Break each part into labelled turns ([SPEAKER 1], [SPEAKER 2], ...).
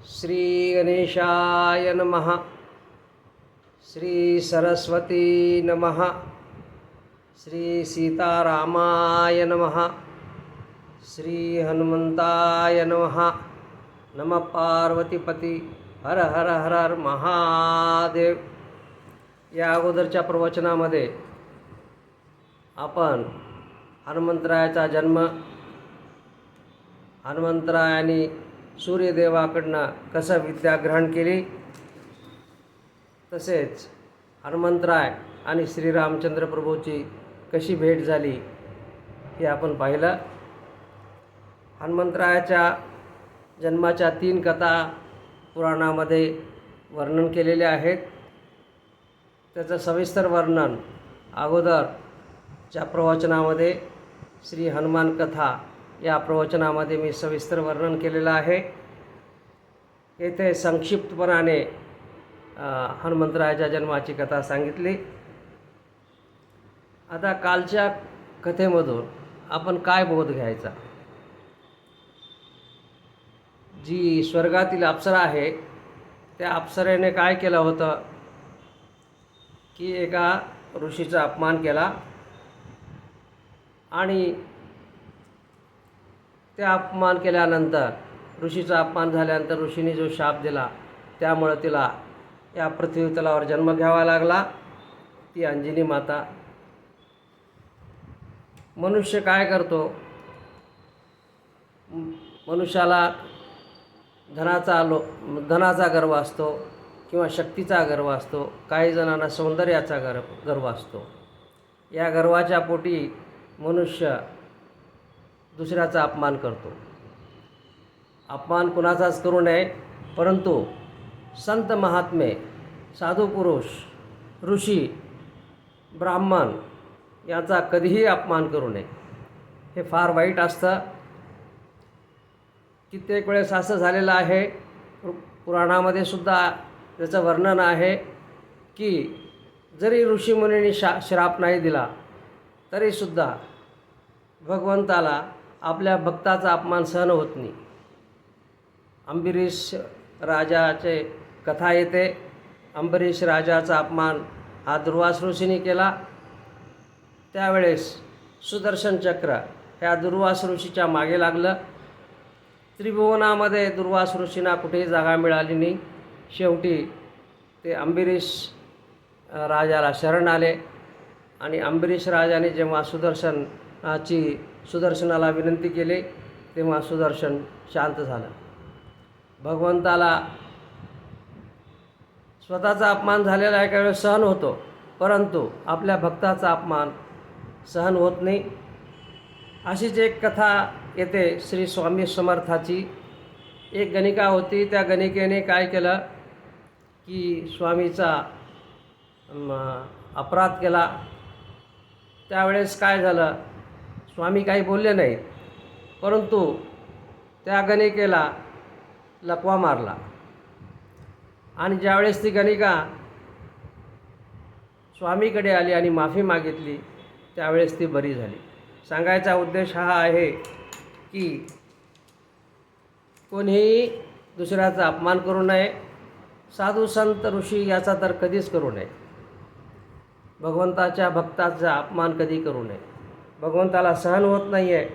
[SPEAKER 1] श्री गणेशाय नमः. श्री सरस्वती नमः. श्री सीतारामाय नमः. श्री हनुमंताय नमः. नमः पार्वतीपती. हर हर हर हर महादेव. या अगोदरच्या प्रवचनामध्ये आपण हनुमंतरायाचा जन्म, हनुमंतरायांनी सूर्यदेवाकडनं कसं विद्या ग्रहण केली, तसेच हनुमंतराय आणि श्रीरामचंद्र प्रभूची कशी भेट झाली हे आपण पाहिलं. हनुमंतरायाच्या जन्माच्या 3 कथा पुराणामध्ये वर्णन केलेले आहेत. त्याचं सविस्तर वर्णन अगोदरच्या प्रवचनामध्ये श्री हनुमान कथा या प्रवचनामध्ये मी सविस्तर वर्णन केलेलं आहे. येथे संक्षिप्तपणाने हनुमंतरायाच्या जन्माची कथा सांगितली. आता कालच्या कथेमधून आपण काय बोध घ्यायचा? जी स्वर्गातील अप्सरा आहे त्या अप्सरेने काय केलं होतं की एका ऋषीचा अपमान केला आणि त्या अपमान केल्यानंतर, ऋषीचा अपमान झाल्यानंतर ऋषीने जो शाप दिला त्यामुळे तिला या पृथ्वी तलावर जन्म घ्यावा लागला. ती अंजनी माता. मनुष्य काय करतो? मनुष्याला धनाचा गर्व असतो किंवा शक्तीचा गर्व असतो. काही जणांना सौंदर्याचा गर्व असतो. या गर्वाच्या पोटी मनुष्य दुसऱ्याचा अपमान करतो. अपमान कुणाचाच करू नये, परंतु संत महात्मे, साधू पुरुष, ऋषी, ब्राह्मण याचा कधीही अपमान करू नये. हे फार वाईट असतं. कित्येक वेळेस असं झालेलं आहे, पुराणामध्ये सुद्धा त्याचं वर्णन आहे की जरी ऋषीमुनींनी श्राप नाही दिला तरीसुद्धा भगवंताला आपल्या भक्ताचा अपमान सहन होत नाही. अंबरीश राजाचे कथा येते. अंबरीश राजाचा अपमान हा दुर्वास ऋषीने केला. त्यावेळेस सुदर्शन चक्र ह्या दुर्वास ऋषीच्या मागे लागलं. त्रिभुवनामध्ये दुर्वास ऋषींना कुठेही जागा मिळाली नाही. शेवटी ते अंबरीश राजाला शरण आले आणि अंबरीश राजाने जेव्हा सुदर्शनाला विनंती केली तेव्हा सुदर्शन शांत झालं. भगवंताला स्वतःचा अपमान झालेला एका वेळेस सहन होतो, परंतु आपल्या भक्ताचा अपमान सहन होत नाही. अशीच एक कथा येते श्री स्वामी समर्थाची. एक गणिका होती. त्या गणिकेने काय केलं की स्वामीचा अपराध केला. त्यावेळेस काय झालं, स्वामी काही बोलले नाहीत, परंतु त्या गणिकेला लकवा मारला. आणि ज्यावेळेस ती गणिका स्वामीकडे आली आणि माफी मागितली त्यावेळेस ती बरी झाली. सांगायचा उद्देश हा आहे की कोणीही दुसऱ्याचा अपमान करू नये. साधू संत ऋषी याचा तर कधीच करू नये. भगवंताच्या भक्ताचा अपमान कधी करू नये. भगवंताला सहन होत नाही आहे.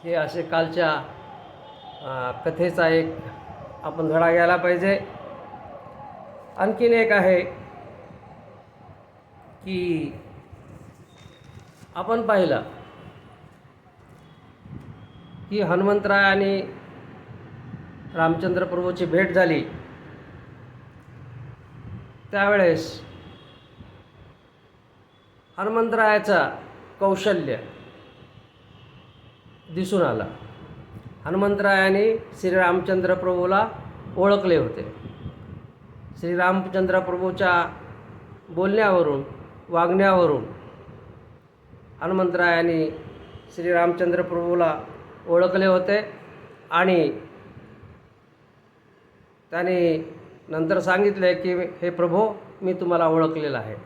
[SPEAKER 1] हे असे कालच्या कथेचा एक आपण धडा घ्यायला पाहिजे. आणखीन एक आहे की आपण पाहिलं की हनुमंतराय आणि रामचंद्र प्रभूची भेट झाली. त्यावेळेस हनुमंतरायाचं कौशल्य दिसून आलं. हनुमंतरायाने श्रीरामचंद्र प्रभूला ओळखले होते. श्रीरामचंद्र प्रभूच्या बोलण्यावरून, वागण्यावरून हनुमंतरायाने श्रीरामचंद्र प्रभूला ओळखले होते आणि त्याने नंतर सांगितले की हे प्रभू, मी तुम्हाला ओळखलेलं आहे.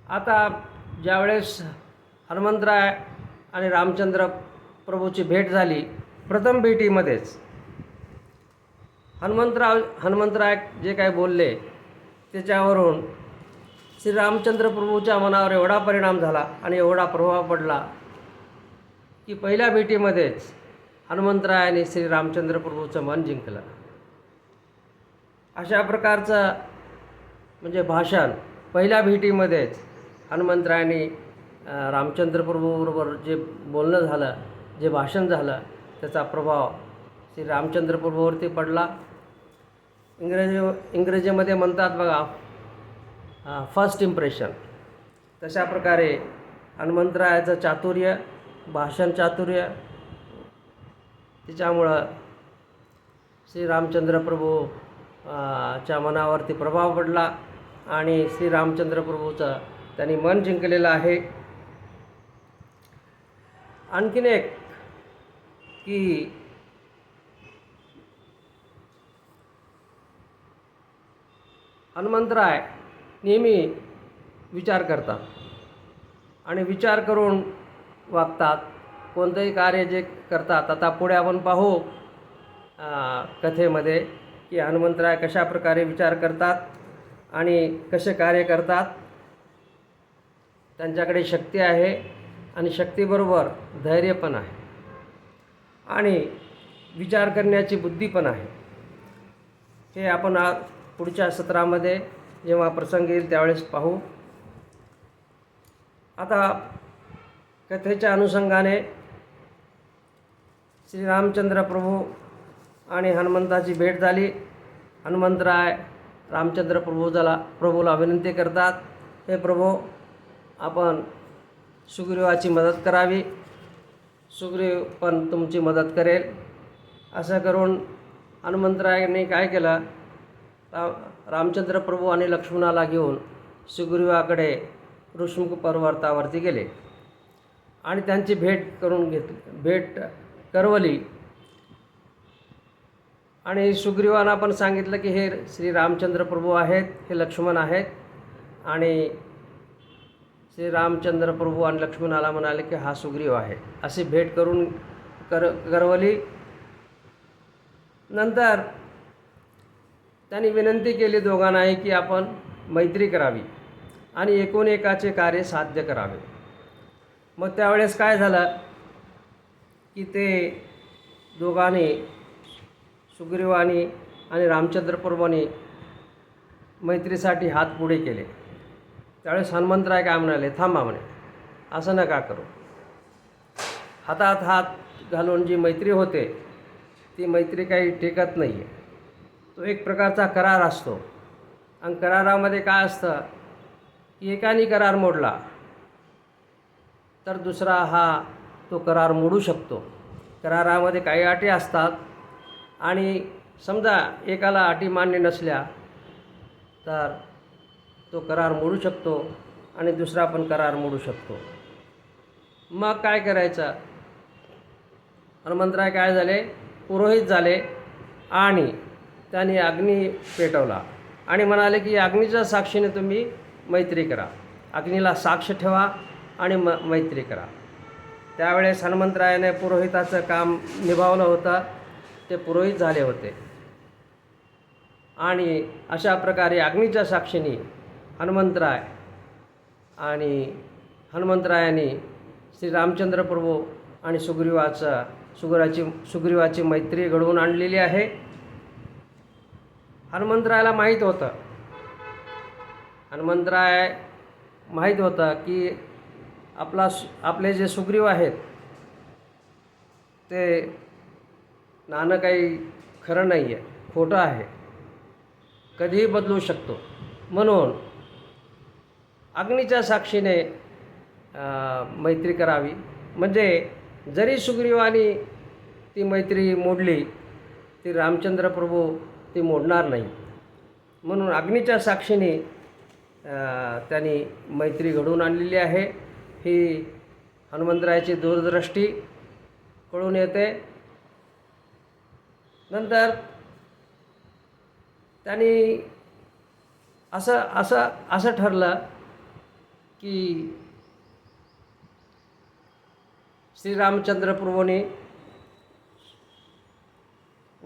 [SPEAKER 1] आता ज्यावेळेस हनुमंतराय आणि रामचंद्र प्रभूची भेट झाली, प्रथम भेटीमध्येच हनुमंतराय जे काय बोलले त्याच्यावरून श्री रामचंद्र प्रभूच्या मनावर एवढा परिणाम झाला आणि एवढा प्रभाव पडला की पहिल्या भेटीमध्येच हनुमंतरायाने श्री रामचंद्र प्रभूचं मन जिंकलं. अशा प्रकारचं म्हणजे भाषण पहिल्या भेटीमध्येच हनुमंतरायाने रामचंद्र प्रभूबरोबर जे बोलणं झालं, जे भाषण झालं, त्याचा प्रभाव श्री रामचंद्र प्रभूवरती पडला. इंग्रजीमध्ये म्हणतात बघा, फर्स्ट इम्प्रेशन. तशा प्रकारे हनुमंतरायाचं चातुर्य, भाषण चातुर्य, त्याच्यामुळं श्री रामचंद्र प्रभू च्या मनावरती प्रभाव पडला आणि श्री रामचंद्र प्रभूचं त्यांनी मन जिंकलेलं आहे. आणखीन एक की हनुमंतराय नेहमी विचार करतात आणि विचार करून वागतात. कोणतंही कार्य जे करतात, आता पुढे आपण पाहू कथेमध्ये की हनुमंतराय कशा प्रकारे विचार करतात आणि कसे कार्य करतात. त्यांच्याकडे शक्ती आहे आणि शक्तीबरोबर धैर्य पण आहे आणि विचार करण्याची बुद्धी पण आहे. हे आपण पुढच्या सत्रामध्ये जेव्हा प्रसंग येईल त्यावेळेस पाहू. आता कथेच्या अनुषंगाने श्रीरामचंद्र प्रभू आणि हनुमंताची भेट झाली. हनुमंतराय रामचंद्र प्रभूला विनंती करतात, हे प्रभू, आपण सुग्रीवाची मदत करावी, सुग्रीव पण तुमची मदत करेल. असं करून हनुमंतरायाने काय केलं, रामचंद्र प्रभू आणि लक्ष्मणाला घेऊन सुग्रीवाकडे ऋष्मुख पर्वतावरती गेले आणि त्यांची भेट करवली. आणि सुग्रीवांना पण सांगितलं की हे श्री रामचंद्र प्रभू आहेत, हे लक्ष्मण आहेत. आणि श्री रामचंद्र प्रभू आणि लक्ष्मणाला म्हणाले की हा सुग्रीव आहे. अशी भेट करून करवली. नंतर त्यांनी विनंती केली दोघांनाही की आपण मैत्री करावी आणि एकूण एकाचे कार्य साध्य करावे. मग त्यावेळेस काय झालं की ते दोघांनी, सुग्रीवानी आणि रामचंद्र प्रभूंनी मैत्रीसाठी हात पुढे केले. त्यावेळेस हनुमंतराय काय म्हणाले, थांबा म्हणे, असं नका करू. हातात हात घालून जी मैत्री होते ती मैत्री काही टिकत नाही आहे. तो एक प्रकारचा करार असतो आणि करारामध्ये काय असतं की एकाने करार मोडला तर दुसरा हा तो करार मोडू शकतो. करारामध्ये काही अटी असतात आणि समजा एकाला अटी मान्य नसल्या तर तो करार मोडू शकतो आणि दुसरा पण करार मोडू शकतो. मग काय करायचं, हनुमंतराय काय झाले, पुरोहित झाले आणि त्यांनी अग्नी पेटवला आणि म्हणाले की अग्नीच्या साक्षीने तुम्ही मैत्री करा, अग्नीला साक्ष ठेवा आणि मैत्री करा. त्यावेळेस हनुमंतरायाने पुरोहिताचं काम निभावलं होतं, ते पुरोहित झाले होते. आणि अशा प्रकारे अग्नीच्या साक्षीने हनुमंतरायाने श्री रामचंद्र प्रभू आणि सुग्रीवाची मैत्री घडवून आणलेली आहे. हनुमंतरायाला माहीत होतं की आपले जे सुग्रीव आहेत ते नाणं काही खरं नाही आहे, खोटं आहे, कधीही बदलू शकतो. म्हणून अग्नीच्या साक्षीने मैत्री करावी. म्हणजे जरी सुग्रीवानी ती मैत्री मोडली ती रामचंद्र प्रभू ती मोडणार नाही. म्हणून अग्नीच्या साक्षीने त्यांनी मैत्री घडवून आणलेली आहे. ही हनुमंतरायाची दूरदृष्टी कळून येते. नंतर त्यांनी असं ठरलं की श्रीरामचंद्र प्रभूंनी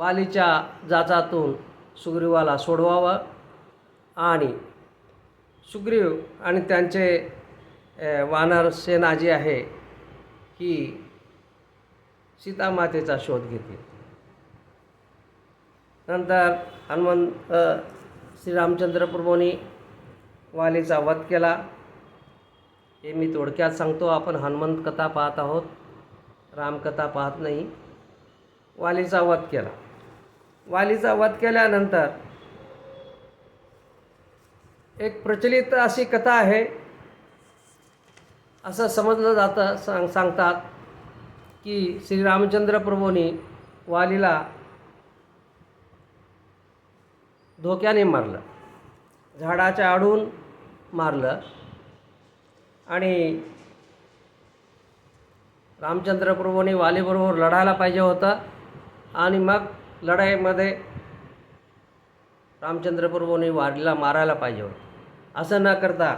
[SPEAKER 1] वालीच्या जाचातून सुग्रीवाला सोडवावं आणि सुग्रीव आणि त्यांचे वानर सेना जी आहे ही सीतामातेचा शोध घेते. नंतर श्रीरामचंद्र प्रभूंनी वालीचा वध केला. हे मी थोडक्यात सांगतो. आपण हनुमंत कथा पाहत आहोत, रामकथा पाहत नाही. वालीचा वध केला. वालीचा वध केल्यानंतर एक प्रचलित अशी कथा आहे. असं समजलं जातं, सांगतात की श्रीरामचंद्र प्रभूंनी वालीला धोक्याने मारलं, झाडाच्या आडून मारलं. आणि रामचंद्र प्रभूंनी वालीबरोबर लढायला पाहिजे होतं आणि मग लढाईमध्ये रामचंद्र प्रभूंनी वालीला मारायला पाहिजे होतं. असं न करता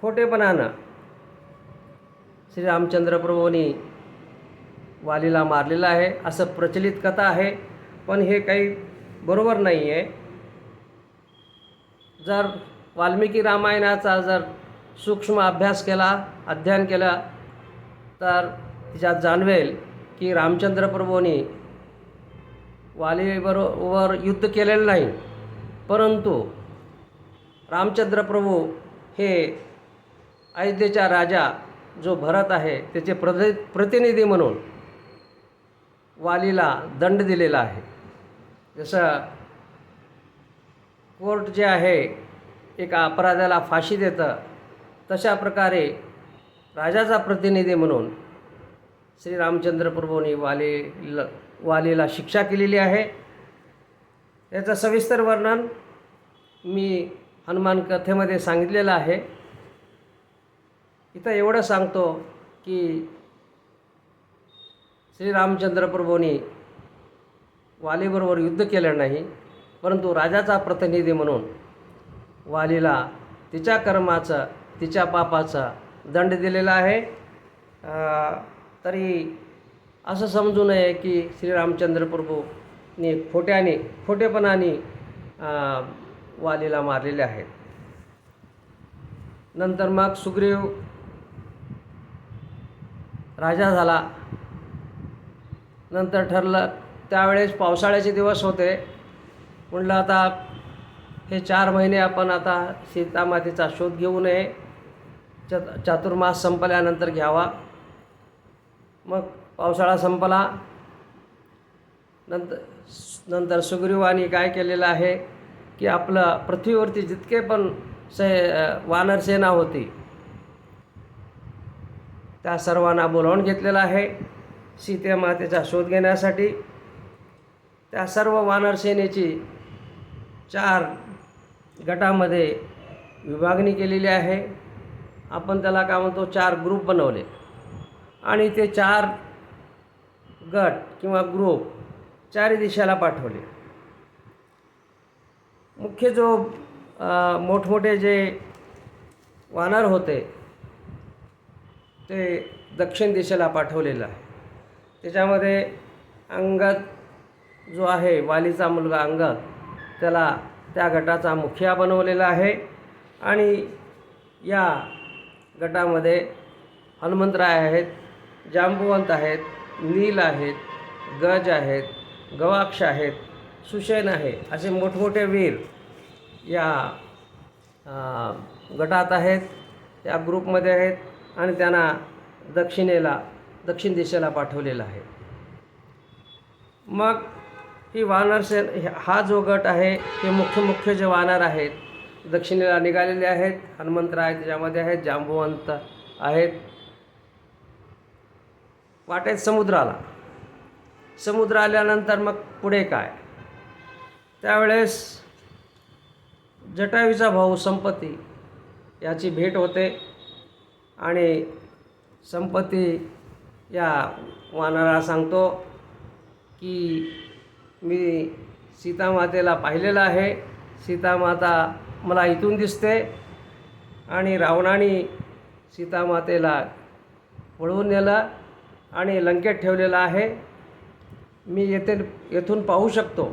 [SPEAKER 1] खोटेपणानं श्रीरामचंद्र प्रभूंनी वालीला मारलेलं आहे, असं प्रचलित कथा आहे. पण हे काही बरोबर नाही आहे. जर वाल्मिकी रामायणाचा जर सूक्ष्म अभ्यास केला, अध्ययन केला, तर त्याच्यात जाणवेल की रामचंद्र प्रभूंनी वालीबरोबर युद्ध केलेलं नाही, परंतु रामचंद्र प्रभू हे अयोध्येचा राजा जो भरत आहे त्याचे प्रतिनिधी म्हणून वालीला दंड दिलेला आहे. जसं कोर्ट जे आहे एका अपराधाला फाशी देतं, तशा प्रकारे राजाचा प्रतिनिधी म्हणून श्रीरामचंद्र प्रभूंनी वालीला शिक्षा केलेली आहे. याचं सविस्तर वर्णन मी हनुमान कथेमध्ये सांगितलेलं आहे. इथं एवढं सांगतो की श्रीरामचंद्र प्रभूंनी वालीबरोबर युद्ध केलं नाही, परंतु राजाचा प्रतिनिधी म्हणून वालीला तिच्या कर्माचा, तिच्या पापाचा दंड दिलेला आहे. तरी असं समजू नये की श्रीरामचंद्र प्रभूंनी खोटेपणाने वालीला मारलेले आहेत. नंतर मग सुग्रीव राजा झाला. नंतर ठरलं, त्यावेळेस पावसाळ्याचे दिवस होते. म्हटलं आता हे 4 महिने आपण आता सीतामातेचा शोध घेऊ नये, चातुर्मास संपल्यानंतर घ्यावा. मग पावसाळा संपला. नंतर सुग्रीवानी काय केलेलं आहे की आपलं पृथ्वीवरती जितके पण वानरसेना होती त्या सर्वांना बोलावून घेतलेलं आहे सीतामातेचा शोध घेण्यासाठी. त्या सर्व वानरसेनेची 4 गटामध्ये विभागणी केलेली आहे. आपण त्याला काय म्हणतो, 4 ग्रुप बनवले आणि ते 4 गट किंवा ग्रुप 4 दिशेला पाठवले. मुख्य जो मोठमोठे जे वानर होते ते दक्षिण दिशेला पाठवलेलं आहे. त्याच्यामध्ये अंगद जो आहे, वालीचा मुलगा अंगद, त्याला त्या गटाचा मुखिया बनवलेला आहे. आणि या गटामध्ये हनुमंतराय आहेत, जांबुवंत आहेत, नील आहेत, गज आहेत, गवाक्ष आहेत, सुषेण आहे, असे मोठमोठे वीर या गटात आहेत, त्या ग्रुपमध्ये आहेत. आणि त्यांना दक्षिण दिशेला पाठवलेलं आहे. मग ही हा जो गट आहे हे मुख्य जे वानर आहेत दक्षिणेला निघालेले आहेत. हनुमंतराय त्याच्यामध्ये आहेत, जांबुवंत आहेत. वाटेत समुद्र आल्यानंतर मग पुढे काय, त्यावेळेस जटायूचा भाऊ संपती याची भेट होते. आणि संपती या वानराला सांगतो की मी सीतामातेला पाहिलेलं आहे, सीतामाता मला इथून दिसते आणि रावणाने सीतामातेला पळवून नेलं आणि लंकेत ठेवलेलं आहे. मी येथून पाहू शकतो.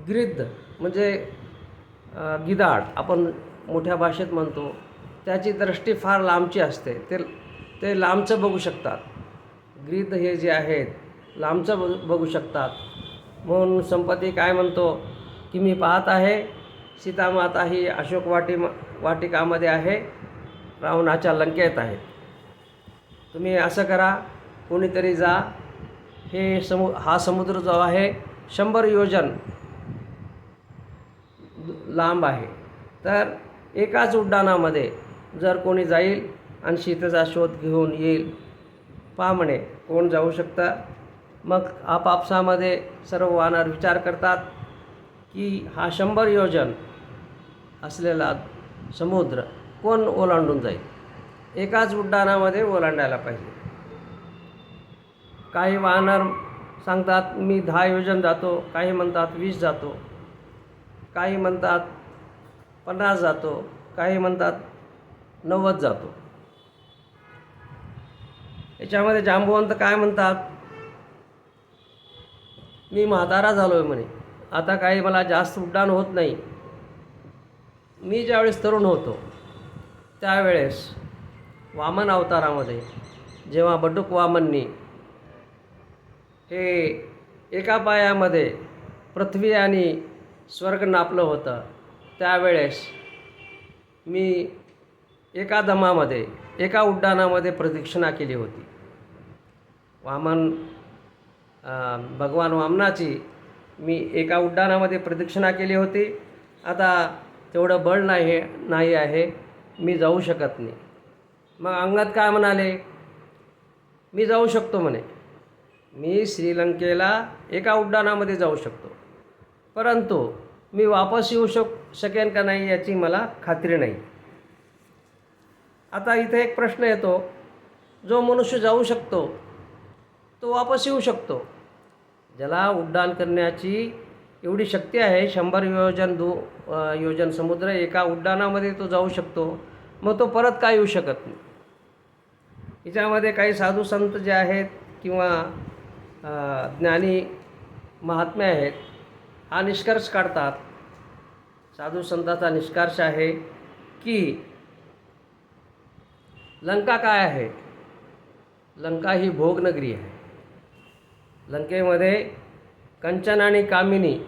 [SPEAKER 1] गिद्ध म्हणजे गिधाड आपण मोठ्या भाषेत म्हणतो, त्याची दृष्टी फार लांबची असते. ते लांबचं बघू शकतात. गिद्ध हे जे आहेत लांबचं बघू शकतात. म्हणून संपती काय म्हणतो की मी पाहत आहे सीतामाता ही अशोक वाटिकामध्ये आहे, रावणाच्या लंकेत आहेत. तुम्ही असं करा, कोणीतरी जा. हा समुद्र जो आहे 100 योजन लांब आहे. तर एकाच उड्डाणामध्ये जर कोणी जाईल आणि सीतेचा शोध घेऊन येईल, पहा म्हणे कोण जाऊ शकतं. मग आपापसामध्ये सर्व वानर विचार करतात की हा 100 योजन असलेला समुद्र कोण ओलांडून जाईल. एकाच उड्डाणामध्ये ओलांडायला पाहिजे. काही वानर सांगतात मी 10 योजन जातो, काही म्हणतात 20 जातो, काही म्हणतात 50 जातो, काही म्हणतात 90 जातो. याच्यामध्ये जांबुवंत काय म्हणतात, मी म्हातारा झालो आहे म्हणे, आता काही मला जास्त उड्डाण होत नाही. मी ज्यावेळेस तरुण होतो त्यावेळेस वामन अवतारामध्ये जेव्हा बडूक वामननी हे एका पायामध्ये पृथ्वी आणि स्वर्ग नापलं होतं, त्यावेळेस मी एका दमामध्ये एका उड्डाणामध्ये प्रदक्षिणा केली होती. भगवान वामनाची मी एका उड्डाणामध्ये प्रदक्षिणा केली होती. आता तेवढं बळ नाही आहे, मी जाऊ शकत नाही. मग अंगद काय म्हणाले, मी जाऊ शकतो म्हणे, मी श्रीलंकेला एका उड्डाणामध्ये जाऊ शकतो, परंतु मी वापस येऊ शकेन का नाही याची मला खात्री नाही. आता इथे एक प्रश्न येतो, जो मनुष्य जाऊ शकतो तो वापस येऊ शकतो. ज्याला उड्डाण करण्याची एवढी शक्ती आहे, 100 योजन समुद्र एका उड्डाणामध्ये तो जाऊ शकतो, मग तो परत काय येऊ शकत नाही. हिच्यामध्ये काही साधू संत जे आहेत किंवा ज्ञानी महात्मे आहेत, हा निष्कर्ष काढतात. साधू संतांचा निष्कर्ष आहे की लंका काय आहे, लंका ही भोगनगरी आहे. लंकेमध्ये कंचन आणि कामिनी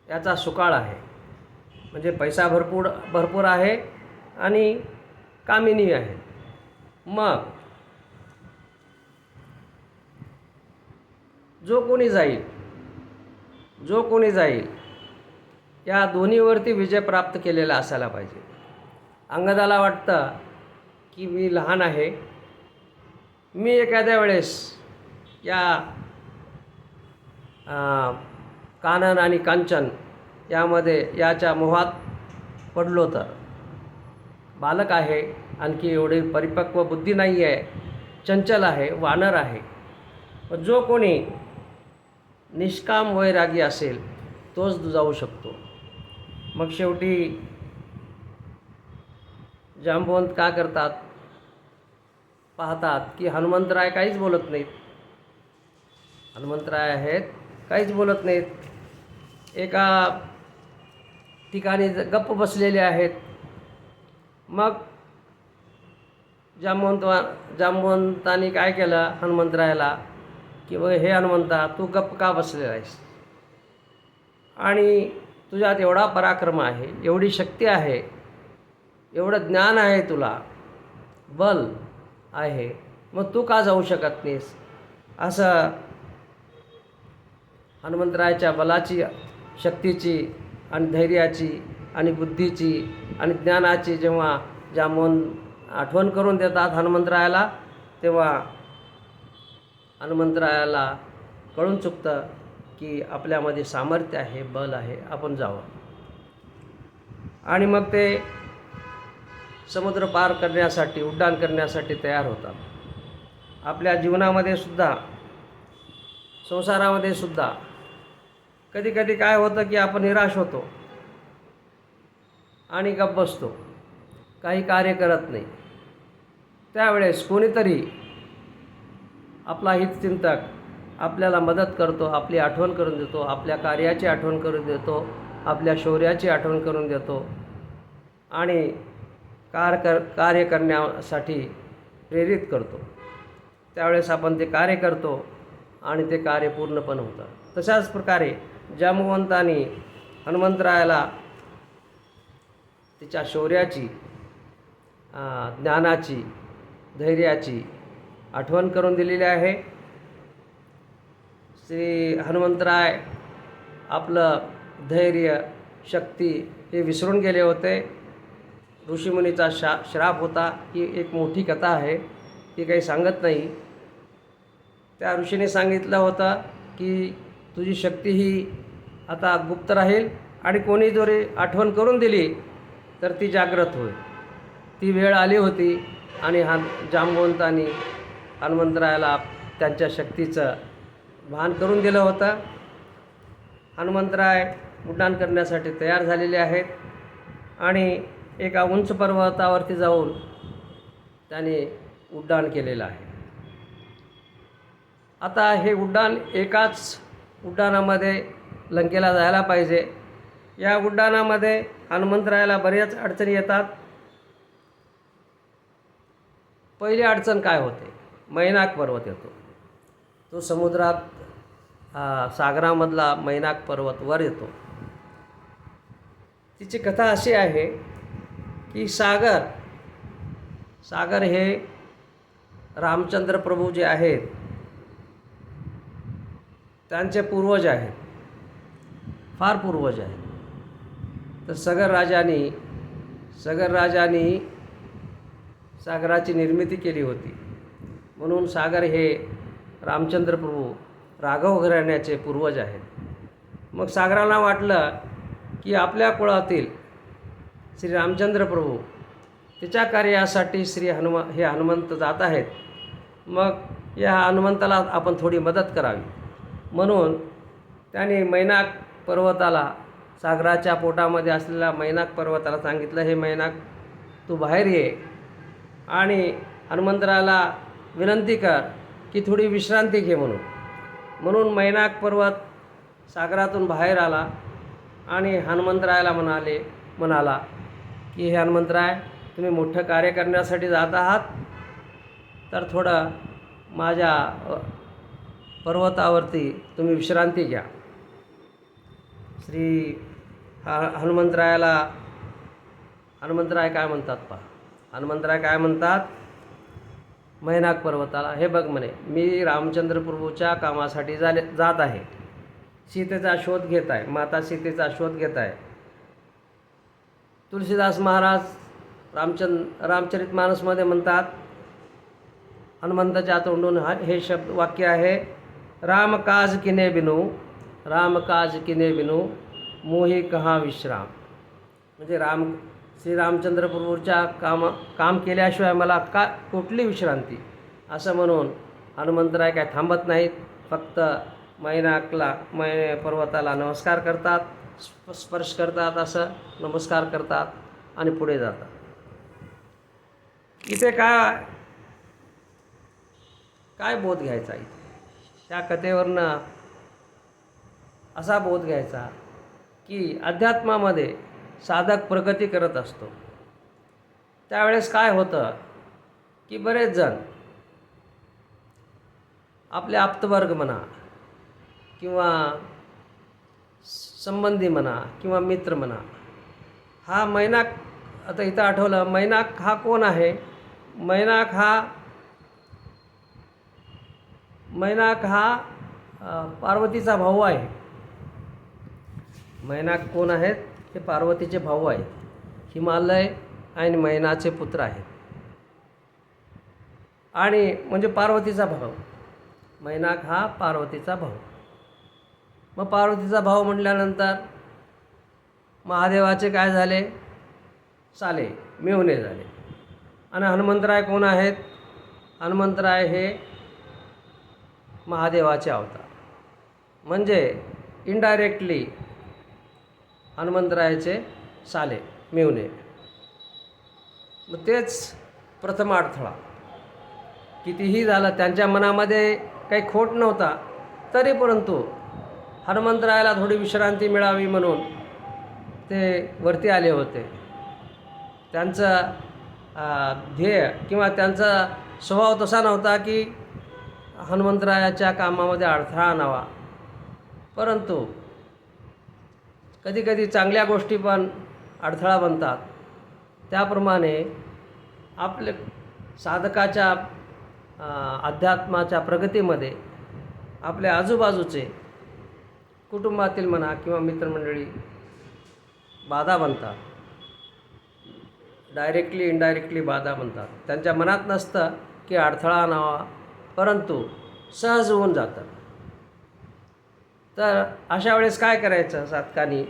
[SPEAKER 1] याचा सुकाळ आहे. म्हणजे पैसा भरपूर आहे आणि कामिनी आहे. मग जो कोणी जाईल या दोन्हीवरती विजय प्राप्त केलेला असायला पाहिजे. अंगदाला वाटतं की मी लहान आहे, मी एखाद्या वेळेस या कानन आणि कांचन याच्या मोहात पडलो तर, बालक आहे, आणखी एवढी परिपक्व बुद्धी नाही आहे, चंचल आहे, वानर आहे. पण जो कोणी निष्काम वैरागी असेल तोच जाऊ शकतो. मग शेवटी जांबुवंत काय करतात, पाहतात की हनुमंतराय काहीच बोलत नाहीत. हनुमंतराय आहेत काहीच बोलत नाहीत, एका ठिकाणी गप्प बसलेले आहेत. मग जांबुवंतांनी काय केलं हनुमंतरायाला की हे हनुमंता, तू गप्प का बसलेला आहेस, आणि तुझ्यात एवढा पराक्रम आहे, एवढी शक्ती आहे, एवढं ज्ञान आहे, तुला बल आहे, मग तू का जाऊ शकत नाहीस. असं हनुमंतरायाच्या बलाची, शक्तीची आणि धैर्याची आणि बुद्धीची आणि ज्ञानाची जेव्हा जांबुवंत आठवण करून देतात हनुमंतरायाला, तेव्हा हनुमंतरायाला कळून चुकतं की आपल्यामध्ये सामर्थ्य आहे, बल आहे, आपण जावं. आणि मग ते समुद्र पार करण्यासाठी, उड्डाण करण्यासाठी तयार होतात. आपल्या जीवनामध्ये सुद्धा, संसारामध्ये सुद्धा कधी कधी काय होतं की आपण निराश होतो आणि गप्प बसतो, काही कार्य करत नाही. त्यावेळेस कोणीतरी आपला हितचिंतक आपल्याला मदत करतो, आपली आठवण करून देतो, आपल्या कार्याची आठवण करून देतो, आपल्या शौर्याची आठवण करून देतो आणि कार्य करण्यासाठी प्रेरित करतो. त्यावेळेस आपण ते कार्य करतो आणि ते कार्य पूर्णपण होतं. तशाच प्रकारे जांबवंतांनी हनुमंतरायाला तिच्या शौर्याची, ज्ञानाची, धैर्याची आठवण करून दिलेली आहे. श्री हनुमंतराय आपलं धैर्य, शक्ती हे विसरून गेले होते. ऋषीमुनीचा श्राप होता. ही एक मोठी कथा आहे, ती काही सांगत नाही. त्या ऋषीने सांगितलं होतं की तुझी शक्ती ही आता गुप्त राहील आणि कोणी जरी आठवण करून दिली तर ती जागृत होईल. ती वेळ आली होती आणि जांबवंतांनी हनुमंतरायाला त्यांच्या शक्तीचं भान करून दिलं होतं. हनुमंतराय उड्डाण करण्यासाठी तयार झालेले आहेत आणि एका उंच पर्वतावरती जाऊन त्याने उड्डाण केलेलं आहे. आता हे उड्डाण एकाच उड्डाणामध्ये लंकेला जायला पाहिजे. या उड्डाणामध्ये हनुमंतरायाला बऱ्याच अडचणी येतात. पहिली अडचण काय होते? मैनाक पर्वत येतो. तो समुद्रात सागरामधला मैनाक पर्वत वर येतो. तिची कथा अशी आहे की सागर हे रामचंद्र प्रभू जे आहेत त्यांचे पूर्वज आहेत, फार पूर्वज आहेत. तर सगर राजांनी सागराची निर्मिती केली होती. म्हणून सागर हे रामचंद्र प्रभू राघव घराण्याचे पूर्वज आहेत. मग सागराला वाटलं की आपल्या कुळातील श्री रामचंद्र प्रभू तिच्या कार्यासाठी हे हनुमंत जात आहेत. मग या हनुमंताला आपण थोडी मदत करावी. म्हणून त्याने मैनाक पर्वताला, सागराच्या पोटामध्ये असलेल्या मैनाक पर्वताला सांगितलं, हे मैनाक तू बाहेर ये आणि हनुमंतरायाला विनंती कर की थोडी विश्रांती घे म्हणून मैनाक पर्वत सागरातून बाहेर आला आणि हनुमंतरायाला म्हणाला की हे हनुमंतराय, तुम्ही मोठं कार्य करण्यासाठी जात आहात, तर थोडं माझ्या पर्वतावरती तुम्ही विश्रांती घ्या. हनुमंतराय काय म्हणतात पहा. हनुमंतराय काय म्हणतात मैनाक पर्वताला, हे बघ म्हणे, मी रामचंद्र प्रभूच्या कामासाठी जात आहे. सीतेचा शोध घेत आहे, माता सीतेचा शोध घेत आहे. तुलसीदास महाराज रामचरितमानसमध्ये म्हणतात, हनुमंताच्या तोंडून हे वाक्य आहे, राम काज किने बिनू मोही कहाँ विश्राम. म्हणजे श्री रामचंद्र प्रभूच्या काम केल्याशिवाय मला कुठली विश्रांती, असं म्हणून हनुमंतराय काय थांबत नाहीत. फक्त पर्वताला नमस्कार करतात, स्पर्श करतात, असं नमस्कार करतात आणि पुढे जातात. इथे काय बोध घ्यायचा? इथे त्या कथेवरनं असा बोध घ्यायचा की अध्यात्मामध्ये साधक प्रगती करत असतो. त्यावेळेस काय होतं की बरेच जण आपले आप्तवर्ग म्हणा किंवा संबंधी म्हणा किंवा मित्र म्हणा, हा मैनाक, आता इथं आठवलं, मैनाक हा कोण आहे? मैनाक हा पार्वतीचा भाऊ आहे. मैनाक कोण आहेत? हे पार्वतीचे भाऊ आहेत. हिमालय आणि मैनाचे पुत्र आहेत. आणि म्हणजे पार्वतीचा भाऊ. मैनाक हा पार्वतीचा भाऊ. मग पार्वतीचा भाऊ म्हटल्यानंतर महादेवाचे काय झाले? साले, मेहुणे झाले. आणि हनुमंतराय कोण आहेत? हनुमंतराय हे महादेवाचे अवतार. म्हणजे इनडायरेक्टली हनुमंतरायाचे साले, मेहुणे. मग तेच प्रथम अडथळा. कितीही झालं, त्यांच्या मनामध्ये काही खोट नव्हता, तरी परंतु हनुमंतरायाला थोडी विश्रांती मिळावी म्हणून ते वरती आले होते. त्यांचं ध्येय किंवा त्यांचा स्वभाव तसा नव्हता की हनुमंतरायाच्या कामामध्ये अडथळा आणावा, परंतु कधीकधी चांगल्या गोष्टी पण अडथळा बनतात. त्याप्रमाणे आपले साधकाच्या अध्यात्माच्या प्रगतीमध्ये आपल्या आजूबाजूचे कुटुंबातील म्हणा किंवा मित्रमंडळी बाधा बनतात, डायरेक्टली इनडायरेक्टली बाधा बनतात. त्यांच्या मनात नसतं की अडथळा आणावा, परंतु सहज होऊन जातं. तर अशा वेळेस काय करायचं साधकांनी?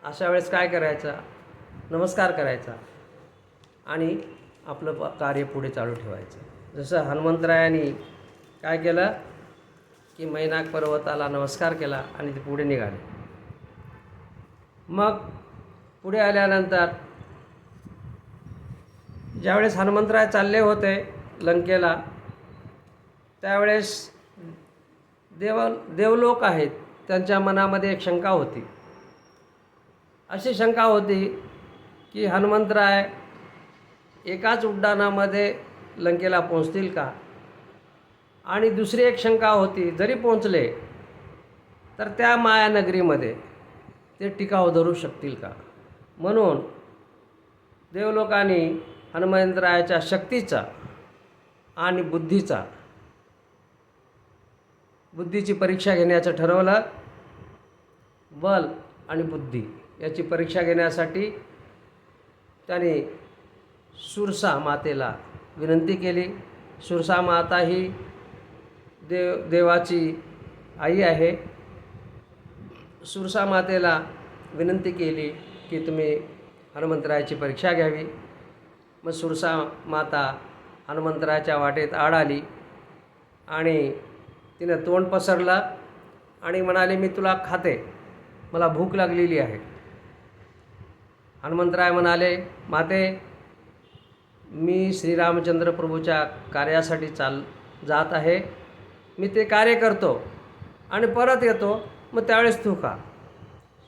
[SPEAKER 1] अशा वेळेस काय करायचं? नमस्कार करायचा आणि आपलं कार्य पुढे चालू ठेवायचं. जसं हनुमंतरायांनी काय केलं की मैनाक पर्वताला नमस्कार केला आणि ते पुढे निघाले. मग पुढे आल्यानंतर ज्यावेळेस हनुमंतराय चालले होते लंकेला, त्यावेळेस देवलोक आहेत, त्यांच्या मनामध्ये एक शंका होती. अशी शंका होती की हनुमंतराय एकाच उड्डाणामध्ये लंकेला पोहोचतील का? आणि दुसरी एक शंका होती, जरी पोहोचले तर त्या मायानगरीमध्ये ते टिकाव धरू शकतील का? म्हणून देवलोकांनी हनुमंतरायाच्या शक्तीचा आणि बुद्धीची परीक्षा घेण्याचं ठरवलं. बल आणि बुद्धी याची परीक्षा घेण्यासाठी त्याने सुरसा मातेला विनंती केली. सुरसा माता ही देवाची आई आहे. सुरसा मातेला विनंती केली की तुम्ही हनुमंतरायाची परीक्षा घ्यावी. मग सुरसा माता हनुमंतरायाच्या वाटेत आड आली आणि तिनं तोंड पसरलं आणि म्हणाले, मी तुला खाते, मला भूक लागलेली आहे. हनुमंतराय म्हणाले, माते, मी श्रीरामचंद्र प्रभूच्या कार्यासाठी जात आहे, मी ते कार्य करतो आणि परत येतो, मग त्यावेळेस तू खा.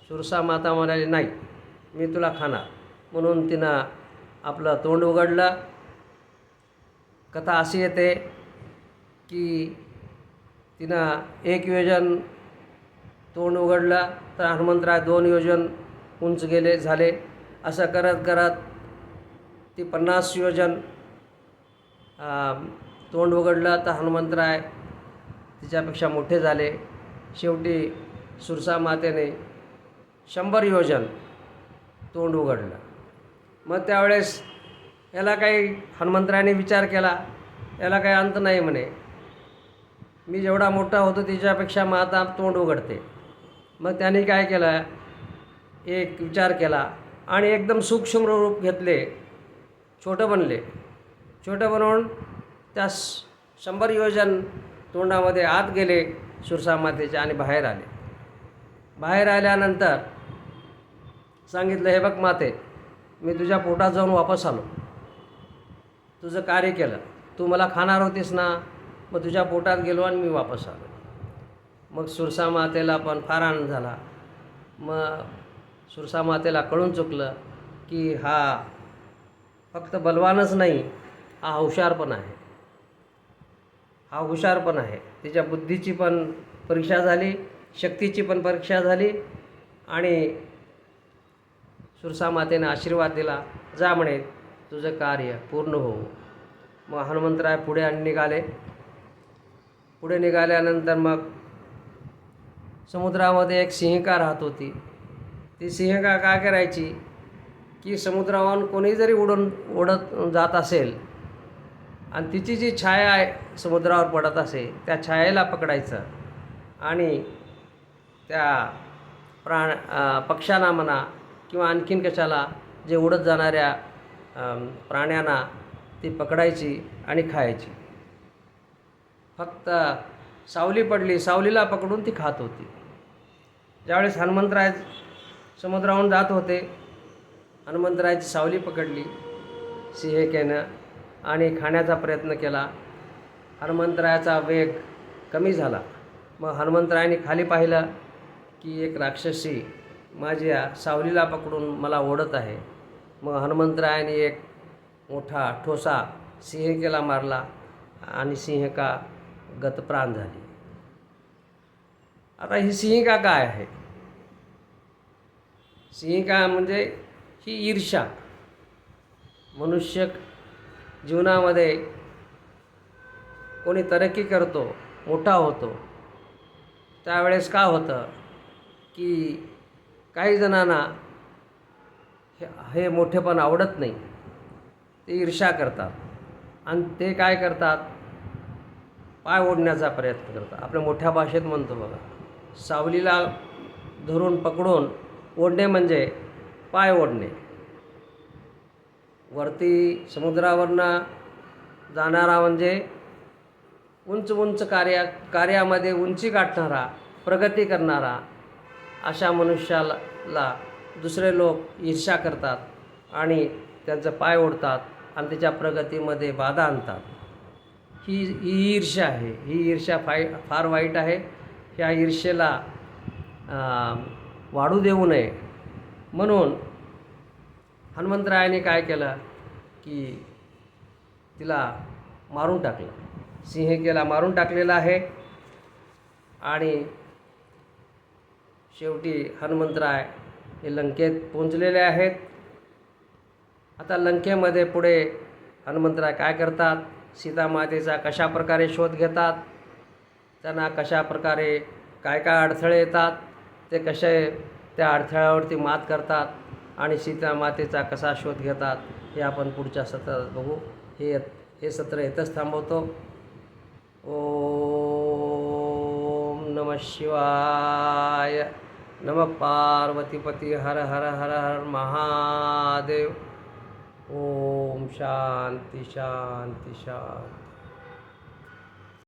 [SPEAKER 1] सुरसा माता म्हणाली, नाही, मी तुला खाणार. म्हणून तिनं आपलं तोंड उघडलं. कथा अशी येते की तिनं 1 योजन तोंड उघडलं तर हनुमंतराय 2 योजन उंच झाले. असं करत करत ती 50 योजन तोंड उघडलं तर हनुमंतराय तिच्यापेक्षा मोठे झाले. शेवटी सुरसा मातेने 100 योजन तोंड उघडलं. मग त्यावेळेस याला काही हनुमंतरायाने विचार केला, याला काही अंत नाही म्हणे, मी जेवढा मोठा होतो तिच्यापेक्षा मग आता तोंड उघडते. मग त्याने काय केलं, एक विचार केला आणि एकदम सूक्ष्म रूप घेतले, छोटं बनले. छोटं बनवून त्या 100 योजन तोंडामध्ये आत गेले सुरसा मातेच्या आणि बाहेर आले. बाहेर आल्यानंतर सांगितलं, हे बघ माते, मी तुझ्या पोटात जाऊन वापस आलो, तुझं कार्य केलं, तू मला खाणार होतीस ना, मग तुझ्या पोटात गेलो आणि मी वापस आलो. मग सुरसा मातेला पण फार आनंद झाला. मग सुरसा मातेला कळून चुकलं की हा फक्त बलवानच नाही, हा हुशार पण आहे. तिच्या बुद्धीची पण परीक्षा झाली, शक्तीची पण परीक्षा झाली आणि सुरसा मातेने आशीर्वाद दिला, जा म्हणे, तुझं कार्य पूर्ण होऊ. मग हनुमंतराय पुढे निघाले. पुढे निघाल्यानंतर मग समुद्रामध्ये एक सिंहिका राहत होती. ती सिंहिका काय करायची की समुद्रावरून कोणी जरी उडत जात असेल आणि तिची जी छाया आहे समुद्रावर पडत असेल, त्या छायेला पकडायचं आणि त्या पक्ष्यांना म्हणा किंवा आणखीन कशाला जे उडत जाणाऱ्या प्राण्यांना ती पकडायची आणि खायची. फक्त सावली पडली, सावलीला पकडून ती खात होती. ज्यावेळेस हनुमंतराय समुद्रावरून जात होते, हनुमंतरायाची सावली पकडली सिंहिकेनं आणि खाण्याचा प्रयत्न केला. हनुमंतरायाचा वेग कमी झाला. मग हनुमंतरायाने खाली पाहिलं की एक राक्षसी माझ्या सावलीला पकडून मला ओढत आहे. मग हनुमंतरायाने एक मोठा ठोसा सिंहिकेला मारला आणि सिंहिका गतप्राण झाली. आता ही सिंहिका काय आहे? सिंहिका म्हणजे ही ईर्ष्या. मनुष्य जीवनामध्ये कोणी तरक्की करतो, मोठा होतो, त्यावेळेस काय होतं की काही जणांना हे मोठेपण आवडत नाही. ते ईर्ष्या करतात आणि ते काय करतात, पाय ओढण्याचा प्रयत्न करतात. आपल्या मोठ्या भाषेत म्हणतो बघा, सावलीला धरून पकडून ओढणे म्हणजे पाय ओढणे. वरती समुद्रावरनं जाणारा म्हणजे उंच उंच कार्यामध्ये उंची गाठणारा, प्रगती करणारा, अशा मनुष्याला दुसरे लोक ईर्ष्या करतात आणि त्यांचं पाय ओढतात आणि त्याच्या प्रगतीमध्ये बाधा आणतात. ही ईर्ष्या आहे. ही ईर्ष्या फार वाईट आहे. ह्या ईर्ष्येला वाढू देऊ नये म्हणून हनुमंतरायाने काय केलं की तिला मारून टाकलं. सिंहिकेला मारून टाकलेलं आहे आणि शेवटी हनुमंतराय हे लंकेत पोहोचलेले आहेत. आता लंकेमध्ये पुढे हनुमंतराय काय करतात, सीतामातेचा कशा प्रकारे शोध घेतात, त्यांना कशा प्रकारे काय काय अडथळे येतात, ते कसे त्या अडथळ्यावरती मात करतात आणि सीतामातेचा कसा शोध घेतात, हे आपण पुढच्या सत्रात बघू. हे सत्र इथंच थांबवतो. ओम नमः शिवाय. नमः पार्वतीपती. हर हर हर हर महादेव. ओम शांती शांती शांती.